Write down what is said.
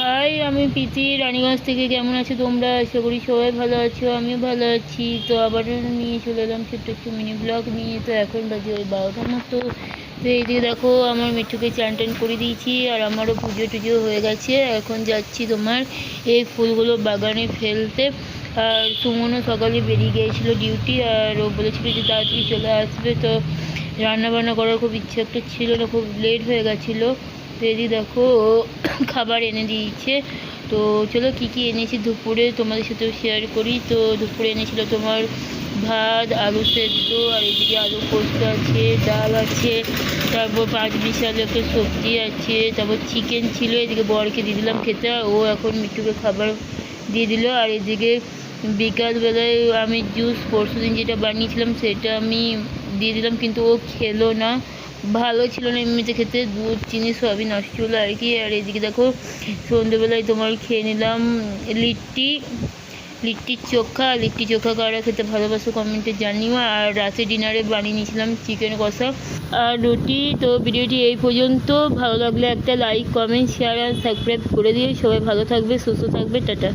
High, আমি প্রীতি রানীগঞ্জ থেকে। কেমন আছো তোমরা? আশা করি সবাই ভালো আছো, আমিও ভালো আছি। তো আবারও নিয়ে চলে এলাম ছোট্ট একটু মিনি ব্লগ নিয়ে। তো এখন বাজে ওই 12টার মতো। তো এইদিকে দেখো আমার মিঠুকে চান টান করে দিয়েছি, আর আমারও পুজো টুজো হয়ে গেছে। এখন যাচ্ছি তোমার এই ফুলগুলো বাগানে ফেলতে। আর সুমনও সকালে বেরিয়ে গিয়েছিল ডিউটি, আর ও বলেছিল যে তাড়াতাড়ি চলে আসবে। তো রান্না বান্না করার খুব ইচ্ছে একটা ছিল না, খুব লেট হয়ে গেছিলো। তো এদিকে দেখো ও খাবার এনে দিয়েছে। তো চলো কী কী এনেছি দুপুরে তোমাদের সাথেও শেয়ার করি। তো দুপুরে এনেছিল তোমার ভাত, আলু সেদ্ধ, আর এদিকে আলু পোস্ত আছে, ডাল আছে, তারপর 5 বিশাল একটা সবজি আছে, তারপর চিকেন ছিল। এদিকে বরকে দিয়ে দিলাম খেতে, ও এখন মিঠুকে খাবার দিয়ে দিল। আর এদিকে বিকালবেলায় আমি জুস পরশু দিন যেটা বানিয়েছিলাম সেটা আমি দিয়ে দিলাম, কিন্তু ও খেলো না, ভালো ছিল না এমনিতে খেতে, দুধ চিনি সবই নষ্ট হলো আর কি। আর এদিকে দেখো সন্ধ্যেবেলায় তোমার খেয়ে নিলাম লিট্টির চোখা। লিট্টি চোখা কারা খেতে ভালোবাসো কমেন্টে জানিও। আর রাতে ডিনারে বানিয়ে নিয়েছিলাম চিকেন কষা আর রুটি। তো ভিডিওটি এই পর্যন্ত। ভালো লাগলে একটা লাইক, কমেন্ট, শেয়ার আর সাবস্ক্রাইব করে দিয়ে সবাই ভালো থাকবে, সুস্থ থাকবে। টাটা।